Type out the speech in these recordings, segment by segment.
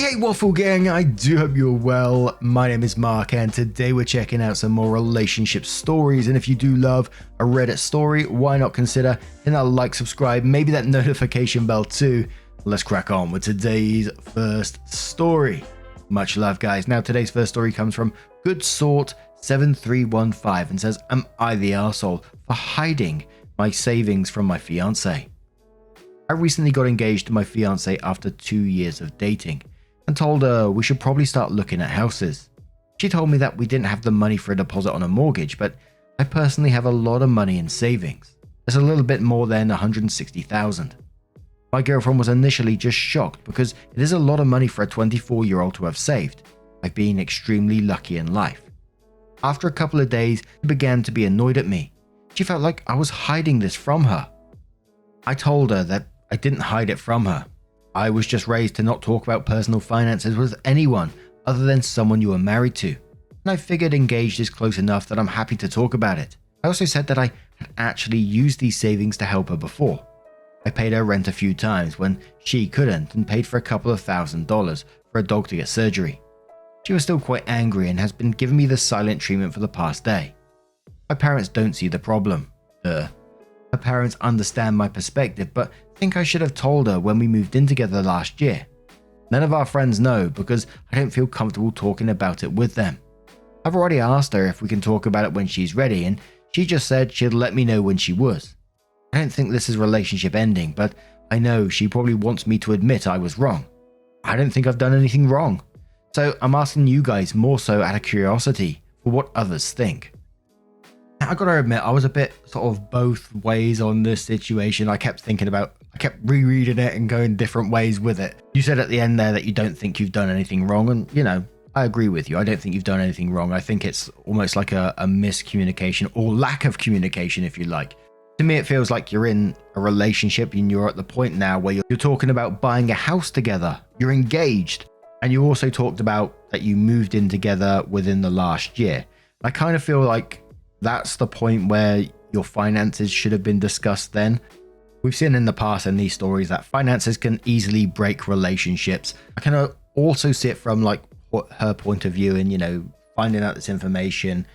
Hey Waffle Gang, I do hope you're well. My name is Mark and today we're checking out some more relationship stories, and if you do love a Reddit story, why not consider hitting that like, subscribe, maybe that notification bell too. Let's crack on with today's first story. Much love guys. Now today's first story comes from Good Sort 7315 and says, am I the arsehole for hiding my savings from my fiance? I recently got engaged to my fiance after 2 years of dating and told her we should probably start looking at houses. She told me that we didn't have the money for a deposit on a mortgage, but I personally have a lot of money in savings. It's a little bit more than 160,000. My girlfriend was initially just shocked because it is a lot of money for a 24-year-old to have saved. I've been extremely lucky in life. After a couple of days, she began to be annoyed at me. She felt like I was hiding this from her. I told her that I didn't hide it from her. I was just raised to not talk about personal finances with anyone other than someone you are married to. And I figured engaged is close enough that I'm happy to talk about it. I also said that I had actually used these savings to help her before. I paid her rent a few times when she couldn't and paid for a couple of $1,000s for a dog to get surgery. She was still quite angry and has been giving me the silent treatment for the past day. My parents don't see the problem. Her parents understand my perspective, but think I should have told her when we moved in together last year. None of our friends know because I don't feel comfortable talking about it with them. I've already asked her if we can talk about it when she's ready, and she just said she'd let me know when she was. I don't think this is relationship ending, but I know she probably wants me to admit I was wrong. I don't think I've done anything wrong. So I'm asking you guys more so out of curiosity for what others think. I gotta admit, I was a bit sort of both ways on this situation. I kept rereading it and going different ways with it. You said at the end there that you don't think you've done anything wrong, and you know, I agree with you. I don't think you've done anything wrong. I think it's almost like a miscommunication or lack of communication, if you like. To me, it feels like you're in a relationship and you're at the point now where you're talking about buying a house together. You're engaged, and you also talked about that you moved in together within the last year. I kind of feel like that's the point where your finances should have been discussed then. We've seen in the past in these stories that finances can easily break relationships. I can also see it from like her point of view and, you know, finding out this information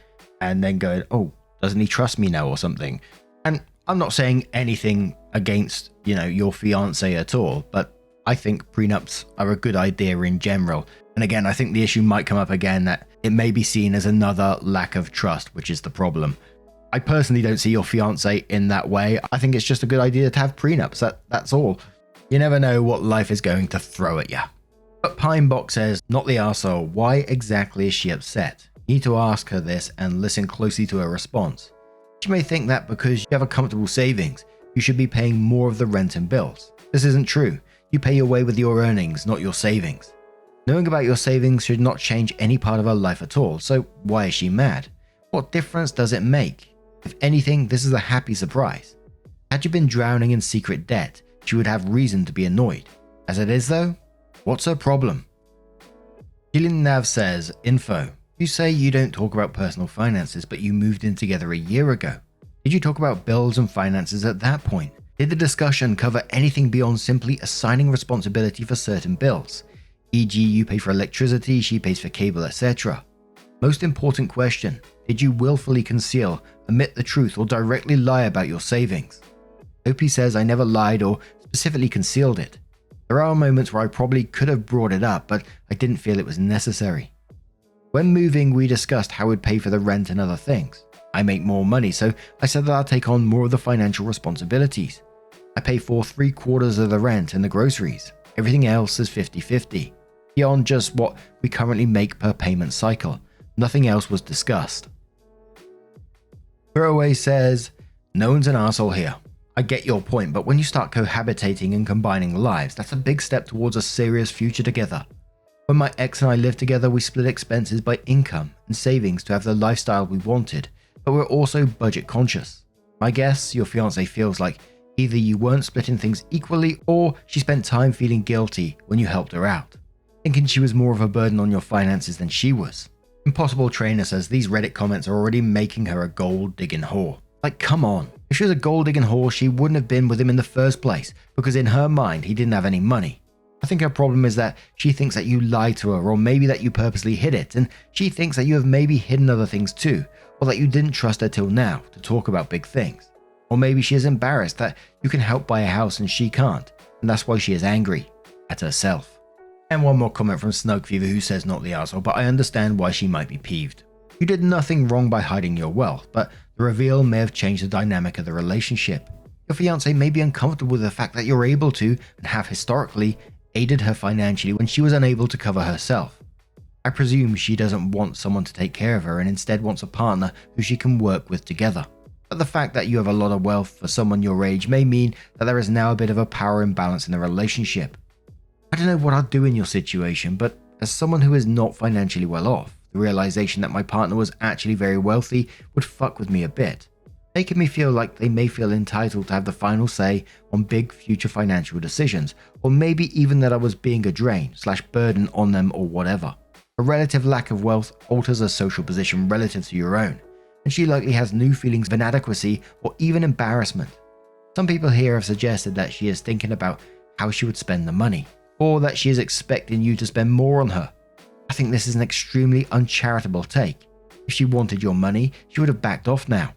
and then going, oh, doesn't he trust me now or something? And I'm not saying anything against, you know, your fiance at all, but I think prenups are a good idea in general. And again, I think the issue might come up again that it may be seen as another lack of trust, which is the problem. I personally don't see your fiance in that way. I think it's just a good idea to have prenups. That's all. You never know what life is going to throw at you. But Pinebox says, not the arsehole. Why exactly is she upset? You need to ask her this and listen closely to her response. She may think that because you have a comfortable savings, you should be paying more of the rent and bills. This isn't true. You pay your way with your earnings, not your savings. Knowing about your savings should not change any part of her life at all, so why is she mad? What difference does it make? If anything, this is a happy surprise. Had you been drowning in secret debt, she would have reason to be annoyed. As it is though, what's her problem? Healing Nav says, info. You say you don't talk about personal finances, but you moved in together a year ago. Did you talk about bills and finances at that point? Did the discussion cover anything beyond simply assigning responsibility for certain bills? E.g., you pay for electricity, she pays for cable, etc. Most important question, did you willfully conceal, omit the truth, or directly lie about your savings? Opie says I never lied or specifically concealed it. There are moments where I probably could have brought it up, but I didn't feel it was necessary. When moving, we discussed how we'd pay for the rent and other things. I make more money, so I said that I'll take on more of the financial responsibilities. I pay for 3/4 of the rent and the groceries. Everything else is 50-50. Beyond just what we currently make per payment cycle. Nothing else was discussed. Throwaway says, no one's an arsehole here. I get your point, but when you start cohabitating and combining lives, that's a big step towards a serious future together. When my ex and I lived together, we split expenses by income and savings to have the lifestyle we wanted, but we're also budget conscious. I guess your fiance feels like either you weren't splitting things equally or she spent time feeling guilty when you helped her out, thinking she was more of a burden on your finances than she was. Impossible Trainer says these Reddit comments are already making her a gold-digging whore. Like, come on. If she was a gold-digging whore, she wouldn't have been with him in the first place, because in her mind, he didn't have any money. I think her problem is that she thinks that you lied to her, or maybe that you purposely hid it, and she thinks that you have maybe hidden other things too, or that you didn't trust her till now to talk about big things. Or maybe she is embarrassed that you can help buy a house and she can't, and that's why she is angry at herself. And one more comment from Snug Fever, who says not the arsehole, but I understand why she might be peeved. You did nothing wrong by hiding your wealth, but the reveal may have changed the dynamic of the relationship. Your fiancé may be uncomfortable with the fact that you're able to, and have historically, aided her financially when she was unable to cover herself. I presume she doesn't want someone to take care of her and instead wants a partner who she can work with together. But the fact that you have a lot of wealth for someone your age may mean that there is now a bit of a power imbalance in the relationship. I don't know what I'd do in your situation, but as someone who is not financially well off, the realization that my partner was actually very wealthy would fuck with me a bit, making me feel like they may feel entitled to have the final say on big future financial decisions, or maybe even that I was being a drain/burden on them or whatever. A relative lack of wealth alters a social position relative to your own, and she likely has new feelings of inadequacy or even embarrassment. Some people here have suggested that she is thinking about how she would spend the money, or that she is expecting you to spend more on her. I think this is an extremely uncharitable take. If she wanted your money, she would have backed off now.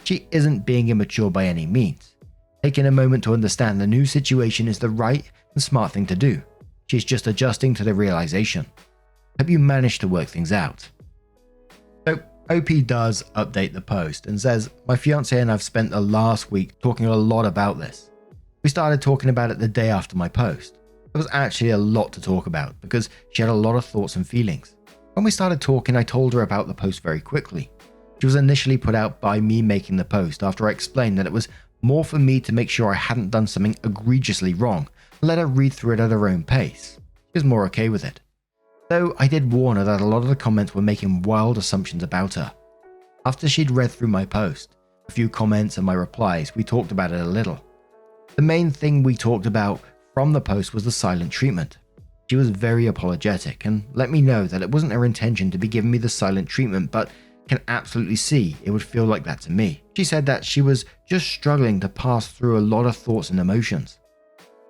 She isn't being immature by any means. Taking a moment to understand the new situation is the right and smart thing to do. She's just adjusting to the realization. Hope you managed to work things out. So, OP does update the post and says, my fiancé and I've spent the last week talking a lot about this. We started talking about it the day after my post. There was actually a lot to talk about because she had a lot of thoughts and feelings. When we started talking, I told her about the post very quickly. She was initially put out by me making the post after I explained that it was more for me to make sure I hadn't done something egregiously wrong and let her read through it at her own pace. She was more okay with it. Though I did warn her that a lot of the comments were making wild assumptions about her. After she'd read through my post, a few comments and my replies, we talked about it a little. The main thing we talked about from the post was the silent treatment. She was very apologetic and let me know that it wasn't her intention to be giving me the silent treatment, but can absolutely see it would feel like that to me. She said that she was just struggling to pass through a lot of thoughts and emotions.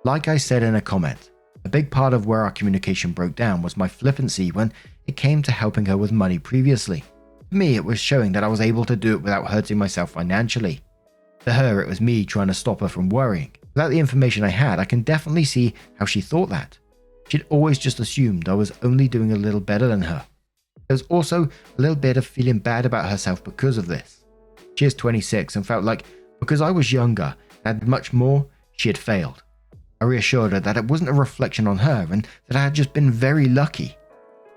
Like I said in a comment, a big part of where our communication broke down was my flippancy when it came to helping her with money previously. For me, it was showing that I was able to do it without hurting myself financially. To her, it was me trying to stop her from worrying. Without the information I had, I can definitely see how she thought that. She'd always just assumed I was only doing a little better than her. There was also a little bit of feeling bad about herself because of this. She is 26 and felt like because I was younger and had much more, she had failed. I reassured her that it wasn't a reflection on her and that I had just been very lucky.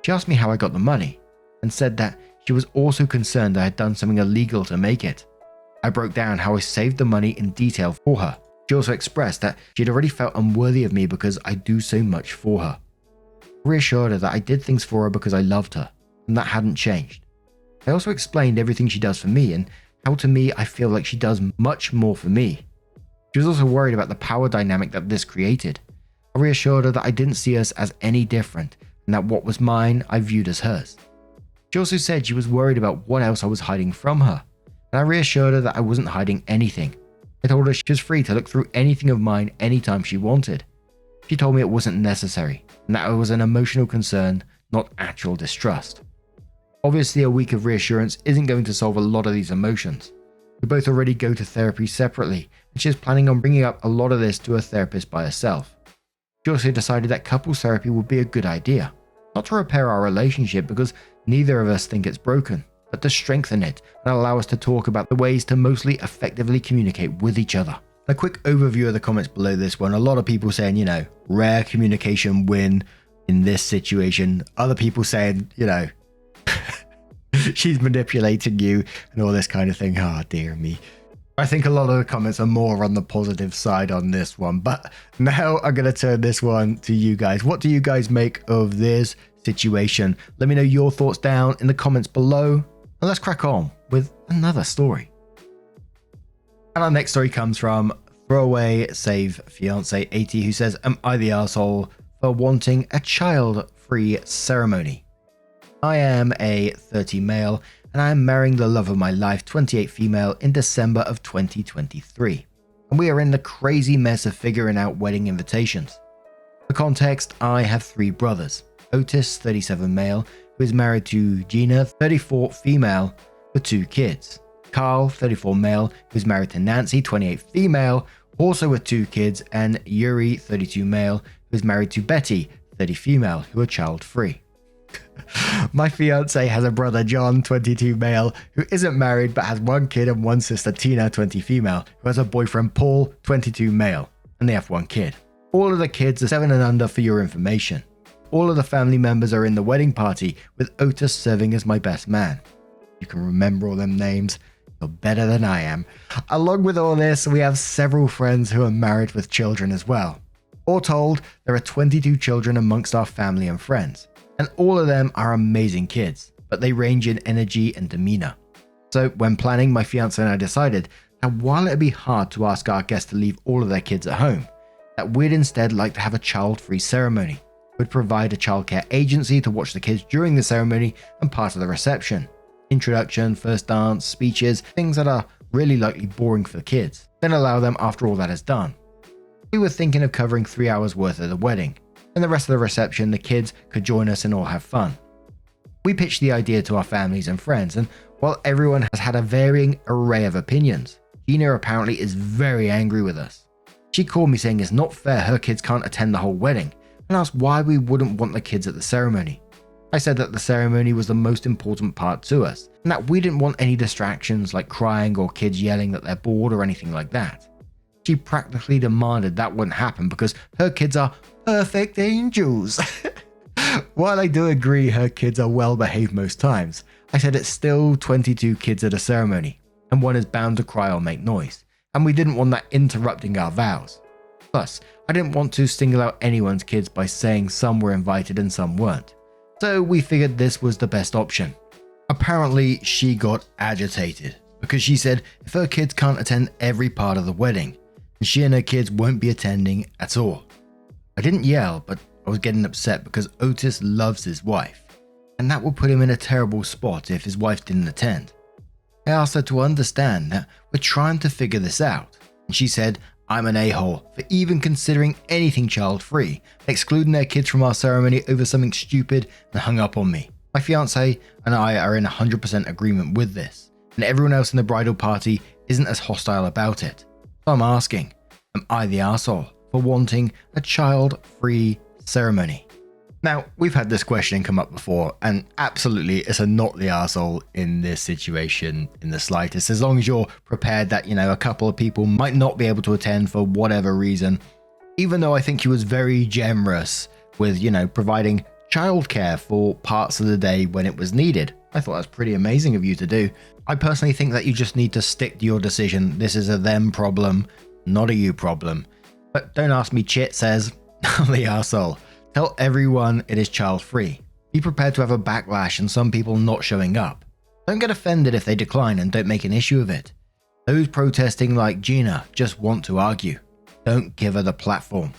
She asked me how I got the money and said that she was also concerned I had done something illegal to make it. I broke down how I saved the money in detail for her. She also expressed that she had already felt unworthy of me because I do so much for her. I reassured her that I did things for her because I loved her, and that hadn't changed. I also explained everything she does for me and how to me I feel like she does much more for me. She was also worried about the power dynamic that this created. I reassured her that I didn't see us as any different and that what was mine I viewed as hers. She also said she was worried about what else I was hiding from her, and I reassured her that I wasn't hiding anything. I told her she was free to look through anything of mine anytime she wanted. She told me it wasn't necessary, and that it was an emotional concern, not actual distrust. Obviously, a week of reassurance isn't going to solve a lot of these emotions. We both already go to therapy separately, and she is planning on bringing up a lot of this to a therapist by herself. She also decided that couples therapy would be a good idea, not to repair our relationship because neither of us think it's broken, but to strengthen it and allow us to talk about the ways to mostly effectively communicate with each other. A quick overview of the comments below this one. A lot of people saying, rare communication win in this situation. Other people saying, she's manipulating you and all this kind of thing. Oh, dear me. I think a lot of the comments are more on the positive side on this one. But now I'm going to turn this one to you guys. What do you guys make of this situation? Let me know your thoughts down in the comments below. And let's crack on with another story. And our next story comes from Throwaway Save Fiancee 80, who says, am I the arsehole for wanting a child-free ceremony? I am a 30 male and I am marrying the love of my life, 28 female, in December of 2023. And we are in the crazy mess of figuring out wedding invitations. For context, I have 3 brothers. Otis, 37 male, who is married to Gina, 34 female, with 2 kids. Carl, 34 male, who is married to Nancy, 28 female, also with 2 kids, and Yuri, 32 male, who is married to Betty, 30 female, who are child-free. My fiance has a brother, John, 22 male, who isn't married but has 1 kid and 1 sister, Tina, 20 female, who has a boyfriend, Paul, 22 male, and they have 1 kid. All of the kids are 7 and under for your information. All of the family members are in the wedding party, with Otis serving as my best man. You can remember all them names. You're better than I am. Along with all this, we have several friends who are married with children as well. All told, there are 22 children amongst our family and friends, and all of them are amazing kids, but they range in energy and demeanor. So when planning, my fiance and I decided that while it'd be hard to ask our guests to leave all of their kids at home, that we'd instead like to have a child-free ceremony. We'd provide a childcare agency to watch the kids during the ceremony and part of the reception. Introduction, first dance, speeches, things that are really likely boring for the kids, then allow them after all that is done. We were thinking of covering 3 hours worth of the wedding, and the rest of the reception the kids could join us and all have fun. We pitched the idea to our families and friends, and while everyone has had a varying array of opinions, Gina apparently is very angry with us. She called me saying it's not fair her kids can't attend the whole wedding, and asked why we wouldn't want the kids at the ceremony. I said that the ceremony was the most important part to us, and that we didn't want any distractions like crying or kids yelling that they're bored or anything like that. She practically demanded that wouldn't happen because her kids are perfect angels. While I do agree her kids are well behaved most times, I said it's still 22 kids at a ceremony, and one is bound to cry or make noise, and we didn't want that interrupting our vows. Plus, I didn't want to single out anyone's kids by saying some were invited and some weren't. So we figured this was the best option. Apparently, she got agitated because she said if her kids can't attend every part of the wedding, then she and her kids won't be attending at all. I didn't yell, but I was getting upset because Otis loves his wife, and that would put him in a terrible spot if his wife didn't attend. I asked her to understand that we're trying to figure this out, and she said I'm an a-hole for even considering anything child-free, excluding their kids from our ceremony over something stupid, and hung up on me. My fiancé and I are in 100% agreement with this, and everyone else in the bridal party isn't as hostile about it. So I'm asking, am I the arsehole for wanting a child-free ceremony? Now, we've had this question come up before, and absolutely it's a not the arsehole in this situation in the slightest, as long as you're prepared that, a couple of people might not be able to attend for whatever reason. Even though I think he was very generous with, providing childcare for parts of the day when it was needed. I thought that's pretty amazing of you to do. I personally think that you just need to stick to your decision. This is a them problem, not a you problem. But don't ask me, Chit says, I'm the arsehole. Tell everyone it is child-free. Be prepared to have a backlash and some people not showing up. Don't get offended if they decline and don't make an issue of it. Those protesting like Gina just want to argue. Don't give her the platform.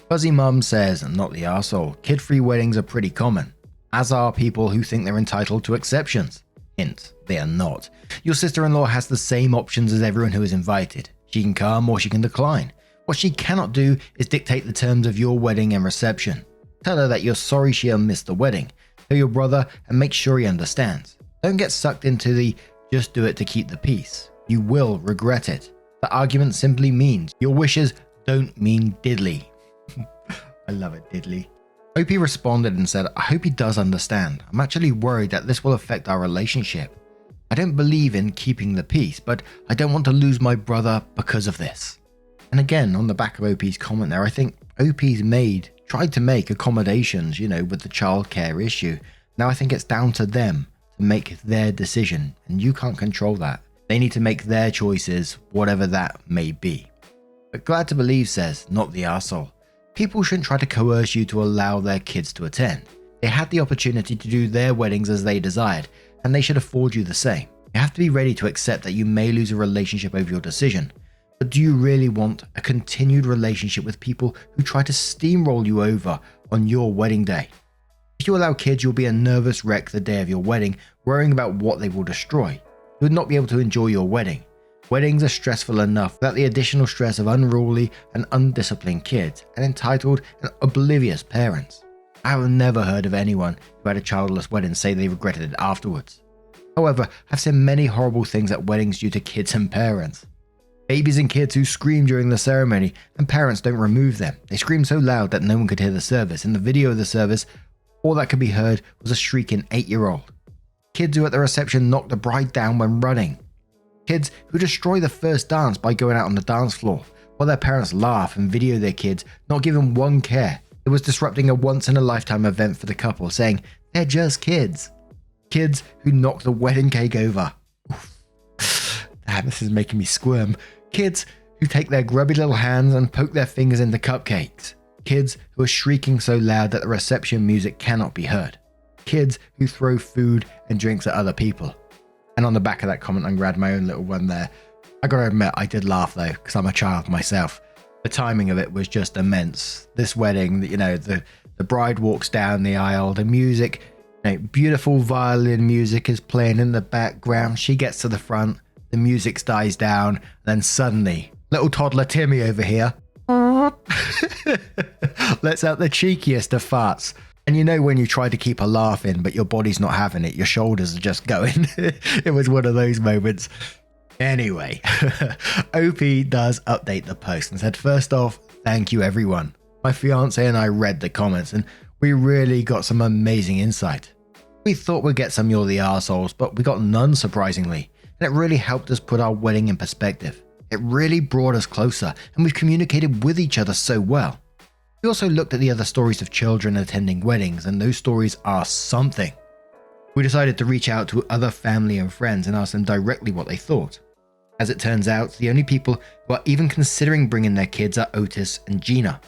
Fuzzy Mum says, not the arsehole, kid-free weddings are pretty common, as are people who think they're entitled to exceptions. Hint, they are not. Your sister-in-law has the same options as everyone who is invited. She can come or she can decline. What she cannot do is dictate the terms of your wedding and reception. Tell her that you're sorry she missed the wedding. Tell your brother and make sure he understands. Don't get sucked into the just do it to keep the peace. You will regret it. The argument simply means your wishes don't mean diddly. I love it, diddly. OP responded and said, I hope he does understand. I'm actually worried that this will affect our relationship. I don't believe in keeping the peace, but I don't want to lose my brother because of this. And again, on the back of OP's comment there, I think OP's tried to make accommodations, with the childcare issue. Now I think it's down to them to make their decision, and you can't control that. They need to make their choices, whatever that may be. But Glad to Believe says, not the arsehole. People shouldn't try to coerce you to allow their kids to attend. They had the opportunity to do their weddings as they desired, and they should afford you the same. You have to be ready to accept that you may lose a relationship over your decision. But do you really want a continued relationship with people who try to steamroll you over on your wedding day? If you allow kids, you'll be a nervous wreck the day of your wedding, worrying about what they will destroy. You would not be able to enjoy your wedding. Weddings are stressful enough without the additional stress of unruly and undisciplined kids and entitled and oblivious parents. I have never heard of anyone who had a childless wedding say they regretted it afterwards. However, I've seen many horrible things at weddings due to kids and parents. Babies and kids who scream during the ceremony and parents don't remove them. They scream so loud that no one could hear the service. In the video of the service, all that could be heard was a shrieking 8-year-old. Kids who at the reception knock the bride down when running. Kids who destroy the first dance by going out on the dance floor, while their parents laugh and video their kids, not giving one care. It was disrupting a once-in-a-lifetime event for the couple, saying, "They're just kids." Kids who knock the wedding cake over. Damn, this is making me squirm. Kids who take their grubby little hands and poke their fingers into cupcakes. Kids who are shrieking so loud that the reception music cannot be heard. Kids who throw food and drinks at other people. And on the back of that comment, I'm going to add my own little one there. I gotta admit, I did laugh though, because I'm a child myself. The timing of it was just immense. This wedding, you know, the bride walks down the aisle, the music, you know, beautiful violin music is playing in the background. She gets to the front, the music dies down, then suddenly, little toddler Timmy over here lets out the cheekiest of farts. And you know when you try to keep a laugh in, but your body's not having it, your shoulders are just going. It was one of those moments. Anyway, OP does update the post and said, "First off, thank you everyone. My fiance and I read the comments and we really got some amazing insight. We thought we'd get some You're the Arseholes, but we got none surprisingly. And it really helped us put our wedding in perspective. It really brought us closer and we've communicated with each other so well. We also looked at the other stories of children attending weddings and those stories are something. We decided to reach out to other family and friends and ask them directly what they thought. As it turns out, the only people who are even considering bringing their kids are Otis and Gina.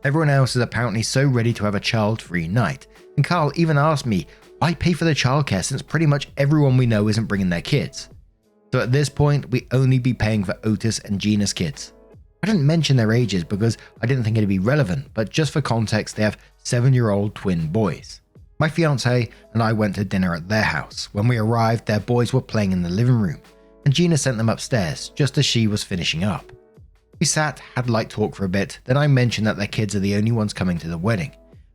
Everyone else is apparently so ready to have a child-free night, and Carl even asked me, why pay for the childcare since pretty much everyone we know isn't bringing their kids? So at this point, we only be paying for Otis and Gina's kids. I didn't mention their ages because I didn't think it'd be relevant, but just for context, they have 7-year-old twin boys. My fiance and I went to dinner at their house. When we arrived, their boys were playing in the living room, and Gina sent them upstairs just as she was finishing up. We sat, had light talk for a bit, then I mentioned that their kids are the only ones coming to the wedding,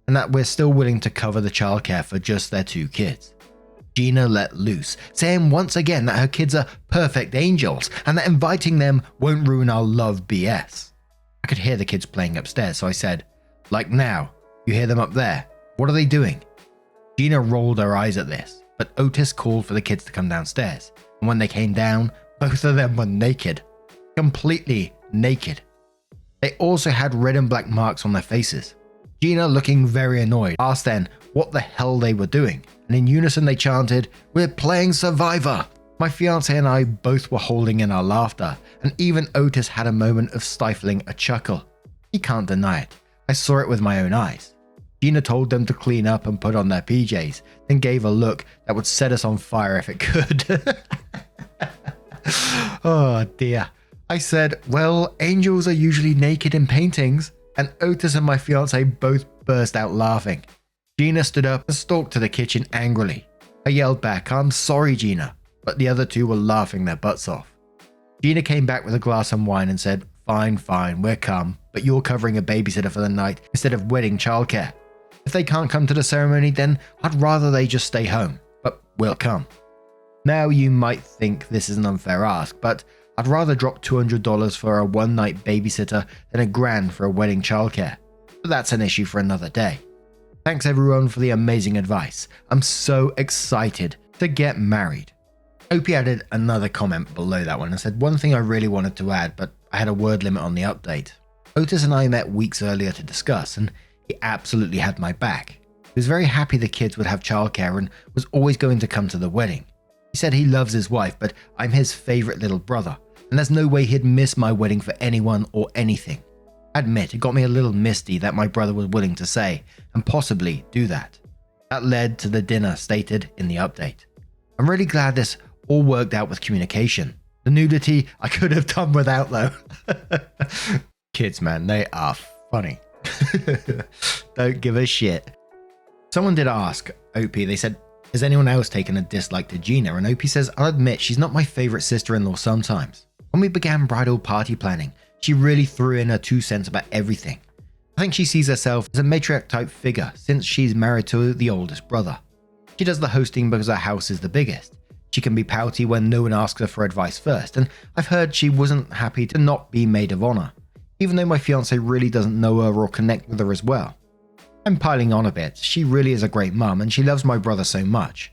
and that we're still willing to cover the childcare for just their 2 kids. Gina let loose, saying once again that her kids are perfect angels and that inviting them won't ruin our love BS. I could hear the kids playing upstairs, so I said, "Like now, you hear them up there? What are they doing?" Gina rolled her eyes at this, but Otis called for the kids to come downstairs, and when they came down, both of them were naked. Completely naked. They also had red and black marks on their faces. Gina, looking very annoyed, asked then what the hell they were doing, and in unison they chanted, "We're playing Survivor!" My fiance and I both were holding in our laughter, and even Otis had a moment of stifling a chuckle. He can't deny it. I saw it with my own eyes. Gina told them to clean up and put on their PJs, then gave a look that would set us on fire if it could. Oh dear. I said, "Well, angels are usually naked in paintings," and Otis and my fiance both burst out laughing. Gina stood up and stalked to the kitchen angrily. I yelled back, "I'm sorry, Gina," but the other two were laughing their butts off. Gina came back with a glass of wine and said, Fine, we'll come, but you're covering a babysitter for the night instead of wedding childcare. If they can't come to the ceremony, then I'd rather they just stay home, but we'll come." Now you might think this is an unfair ask, but I'd rather drop $200 for a one-night babysitter than $1,000 for a wedding childcare. But that's an issue for another day. Thanks everyone for the amazing advice. I'm so excited to get married. Opie added another comment below that one and said, "One thing I really wanted to add, but I had a word limit on the update. Otis and I met weeks earlier to discuss, and he absolutely had my back. He was very happy the kids would have childcare and was always going to come to the wedding. He said he loves his wife, but I'm his favorite little brother, and there's no way he'd miss my wedding for anyone or anything. I admit it got me a little misty that my brother was willing to say and possibly do that. That led to the dinner stated in the update. I'm really glad this all worked out with communication. The nudity I could have done without though." Kids, man, they are funny. Don't give a shit. Someone did ask OP, they said, Has anyone else taken a dislike to Gina? And Opie says, I'll admit she's not my favourite sister-in-law sometimes. When we began bridal party planning, she really threw in her 2 cents about everything. I think she sees herself as a matriarch type figure since she's married to the oldest brother. She does the hosting because her house is the biggest. She can be pouty when no one asks her for advice first, and I've heard she wasn't happy to not be maid of honor, even though my fiance really doesn't know her or connect with her as well. I'm piling on a bit, she really is a great mum and she loves my brother so much.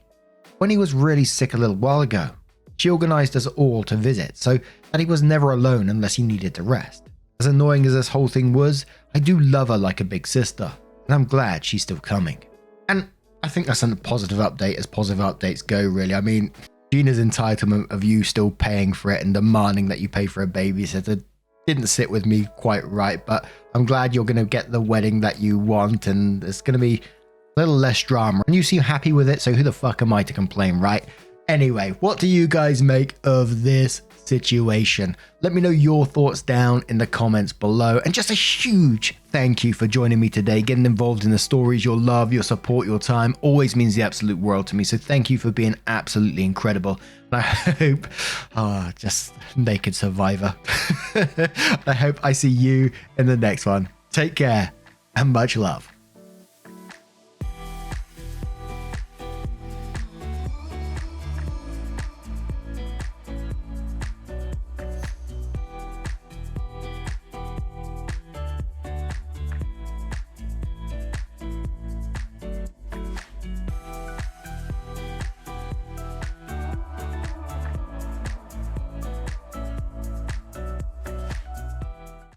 When he was really sick a little while ago, she organised us all to visit so that he was never alone unless he needed to rest. As annoying as this whole thing was, I do love her like a big sister, and I'm glad she's still coming. And I think that's a positive update as positive updates go, really. I mean, Gina's entitlement of you still paying for it and demanding that you pay for a babysitter didn't sit with me quite right, but I'm glad you're going to get the wedding that you want and it's going to be a little less drama. And you seem happy with it, so who the fuck am I to complain, right? Anyway, what do you guys make of this situation? Let me know your thoughts down in the comments below. And just a huge thank you for joining me today. Getting involved in the stories, your love, your support, your time always means the absolute world to me. So thank you for being absolutely incredible. And I hope, just naked survivor. I hope I see you in the next one. Take care and much love.